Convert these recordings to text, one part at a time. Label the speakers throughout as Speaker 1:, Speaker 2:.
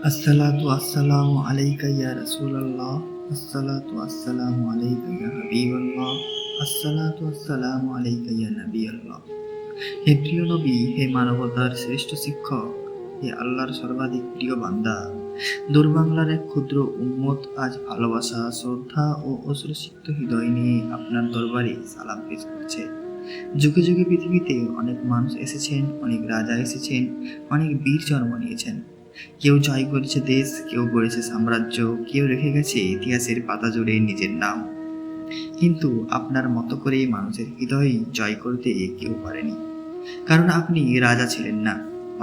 Speaker 1: আসসালাতু আসসালামু আলাইকা ইয়া রাসূলাল্লাহ, আসসালাতু আসসালামু আলাইকা ইয়া হাবিবাল্লাহ, আসসালাতু আসসালামু আলাইকা ইয়া নবিয়াল্লাহ। হে প্রিয় নবী, হে মানবতার শ্রেষ্ঠ শিক্ষক, হে আল্লাহর সর্বাধিক প্রিয় বান্দা, দূরবাংলার এক ক্ষুদ্র উম্মত আজ ভালোবাসা, শ্রদ্ধা ও অশ্রুসিক্ত হৃদয় নিয়ে আপনার দরবারে সালাম পেশ করছে। যুগে যুগে পৃথিবীতে অনেক মানুষ এসেছেন, অনেক রাজা এসেছেন, অনেক বীর জন্ম নিয়েছেন। কেউ জয় করেছে দেশ, কেউ গড়েছে সাম্রাজ্য, কেউ রেখে গেছে ইতিহাসের পাতা জুড়ে নিজের নাম। কিন্তু আপনার মতো করে মানুষের হৃদয় জয় করতে কেউ পারেনি। কারণ আপনি রাজা ছিলেন না,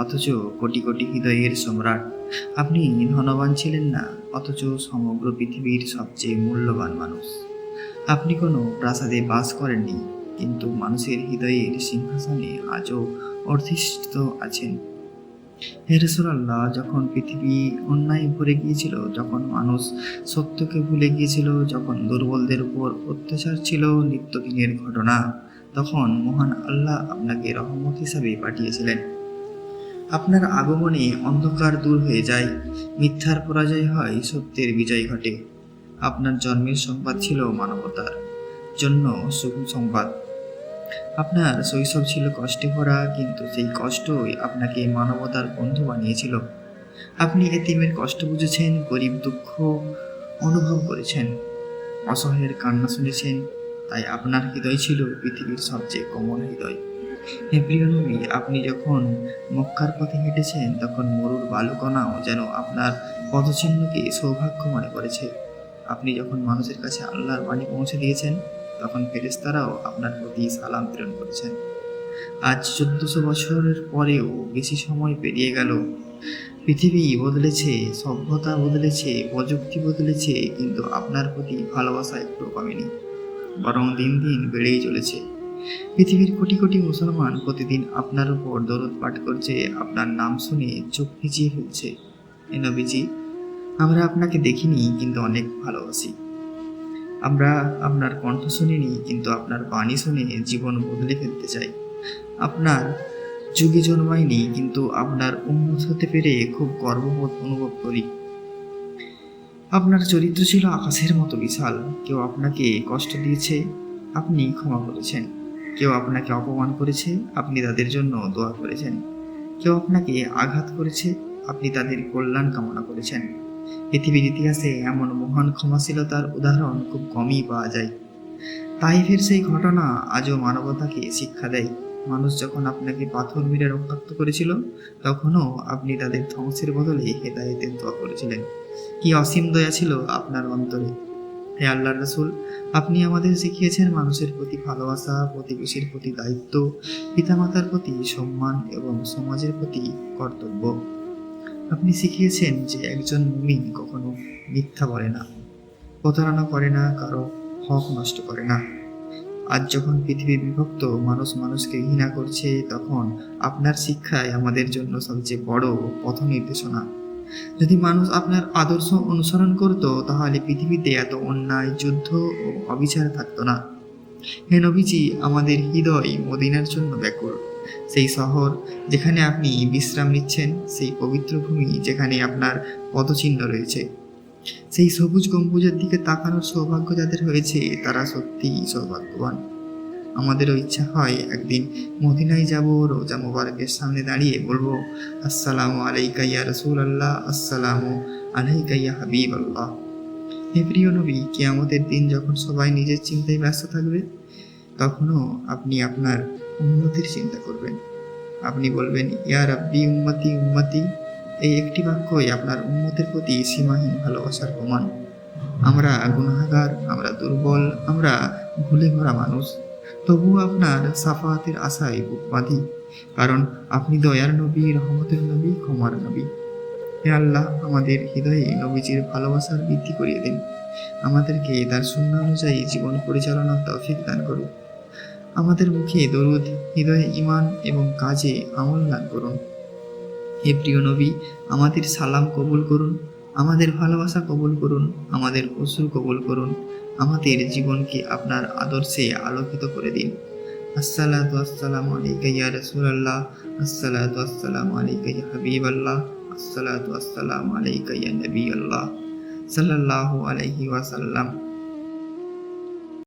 Speaker 1: অথচ কোটি কোটি হৃদয়ের সম্রাট। আপনি ধনবান ছিলেন না, অথচ সমগ্র পৃথিবীর সবচেয়ে মূল্যবান মানুষ। আপনি কোনো প্রাসাদে বাস করেননি, কিন্তু মানুষের হৃদয়ের সিংহাসনে আজও অধিষ্ঠিত আছেন। হে রাসূলুল্লাহ, যখন পৃথিবী অন্যায় ভরে গিয়েছিল, যখন মানুষ সত্যকে ভুলে গিয়েছিল, যখন দুর্বলদের উপর অত্যাচার ছিল নিত্যদিনের ঘটনা, তখন মহান আল্লাহ আপনাকে রহমত হিসাবে পাঠিয়েছিলেন। আপনার আগমনে অন্ধকার দূর হয়ে যায়, মিথ্যার পরাজয় হয়, সত্যের বিজয় ঘটে। আপনার জন্মের সংবাদ ছিল মানবতার জন্য শুভ সংবাদ। আপনার শৈশব ছিল কষ্টে ভরা, কিন্তু সেই কষ্টই আপনাকে মানবতার বন্ধু বানিয়েছিল। আপনি এতিমের কষ্ট বুঝেছেন, গরিব দুঃখ অনুভব করেছেন, অসহায়ের কান্না শুনেছেন। তাই আপনার হৃদয় ছিল পৃথিবীর সবচেয়ে কোমল হৃদয়। হে প্রিয় নবী, আপনি যখন মক্কার পথে হেঁটেছেন, তখন মরুর বালুকণাও যেন আপনার পদচিহ্নকে সৌভাগ্য মনে করেছে। আপনি যখন মানুষের কাছে আল্লাহর বাণী পৌঁছে দিয়েছেন, তখন ফেরেশতারাও আপনার প্রতি সালাম প্রেরণ করেছেন। আজ 1400 বছরের পরেও বেশি সময় পেরিয়ে গেল, পৃথিবী বদলেছে, সভ্যতা বদলেছে, প্রযুক্তি বদলেছে, কিন্তু আপনার প্রতি ভালোবাসা একটু কমেনি, বরং দিন দিন বেড়েই চলেছে। পৃথিবীর কোটি কোটি মুসলমান প্রতিদিন আপনার উপর দরুদ পাঠ করছে, আপনার নাম শুনে চোখ ভিজিয়ে ফেলছে। এ নবীজি, আমরা আপনাকে দেখিনি, কিন্তু অনেক ভালোবাসি। আমরা আপনার কণ্ঠ শুনিনি, কিন্তু আপনার বাণী শুনে জীবন বদলে ফেলতে চাই। আপনার যুগে জন্মায়নি, কিন্তু আপনার উম্মত হতে পেরে খুব গর্ববোধ অনুভব করি। আপনার চরিত্র ছিল আকাশের মতো বিশাল। কেউ আপনাকে কষ্ট দিয়েছে, আপনি ক্ষমা করেছেন। কেউ আপনাকে অপমান করেছে, আপনি তাদের জন্য দোয়া করেছেন। কেউ আপনাকে আঘাত করেছে, আপনি তাদের কল্যাণ কামনা করেছেন। পৃথিবীর ইতিহাসে এমন মহান ক্ষমাশীলতার উদাহরণ খুব কমই পাওয়া যায়। তাইফের সেই ঘটনা আজও মানবতাকে শিক্ষা দেয়। মানুষ যখন আপনাকে পাথর মেরে রক্তাক্ত করেছিল, তখনও আপনি তাদের ধ্বংসের বদলে হেদায়েতের দোয়া করেছিলেন। কি অসীম দয়া ছিল আপনার অন্তরে! হে আল্লাহর রাসূল, আপনি আমাদের শিখিয়েছেন মানুষের প্রতি ভালোবাসা, প্রতিবেশীর প্রতি দায়িত্ব, পিতামাতার প্রতি সম্মান এবং সমাজের প্রতি কর্তব্য। আপনি শিখিয়েছেন যে একজন মুমিন কখনো মিথ্যা বলে না, প্রতারণা করে না, কারো হক নষ্ট করে না। আজ যখন পৃথিবী বিভক্ত, মানুষ মানুষকে ঘৃণা করছে, তখন আপনার শিক্ষাই আমাদের জন্য সবচেয়ে বড় পথ নির্দেশনা। যদি মানুষ আপনার আদর্শ অনুসরণ করত, তাহলে পৃথিবীতে এত অন্যায়, যুদ্ধ ও অবিচার থাকতো না। হে নবীজি, আমাদের হৃদয় মদিনার জন্য ব্যাকুল। সেই শহর যেখানে আপনি বিশ্রাম নিচ্ছেন, সেই পবিত্র ভূমি যেখানে আপনার পদচিহ্ন রয়েছে, সেই সবুজ গম্বুজের দিকে তাকানোর সৌভাগ্য যাদের হয়েছে, তারা সত্যিই সৌভাগ্যবান। আমাদেরও ইচ্ছা হয় একদিন মদিনায় যাব, রোজা মোবারকের সামনে দাঁড়িয়ে বলবো, আসসালামু আলাইকা ইয়া রাসূলুল্লাহ, আসসালামু আলাইকা ইয়া হাবিবাল্লাহ। হে প্রিয় নবী, কিয়ামতের দিন যখন সবাই নিজের চিন্তায় ব্যস্ত থাকবে, তখনও আপনি আপনার উম্মতের চিন্তা করবেন। আপনি বলবেন, ইয়া রাব্বি উম্মতি উম্মতি। এই একটি বাক্যই আপনার উম্মতের প্রতি সীমাহীন ভালোবাসার প্রমাণ। আমরা গুনাহগার, আমরা দুর্বল, আমরা ভুলে ভরা মানুষ। তবুও আপনার সাফায়াতের আশায় বুক বাঁধি, কারণ আপনি দয়ার নবী, রহমতের নবী, ক্ষমার নবী। হে আল্লাহ, আমাদের হৃদয়ে নবীজির ভালোবাসার বৃদ্ধি করিয়ে দিন। আমাদেরকে তার সুন্নাহ অনুযায়ী জীবন পরিচালনার তৌফিক দান করুন। আমাদের মুখে দরুদ, হৃদয়ে ঈমান এবং কাজে আমল দান করুন। হে প্রিয় নবী, আমাদের সালাম কবুল করুন, আমাদের ভালোবাসা কবুল করুন, আমাদের অশ্রু কবুল করুন। আমাদের জীবনকে আপনার আদর্শে আলোকিত করে দিন। আসসালাতু আসসালামু আলাইকা ইয়া রাসূলুল্লাহ, আসসালাতু আসসালামু আলাইকা ইয়া হাবিবাল্লাহ, আসসালাতু আসসালামু আলাইকা ইয়া নবী আল্লাহ সাল্লাল্লাহু আলাইহি ওয়াসাল্লাম।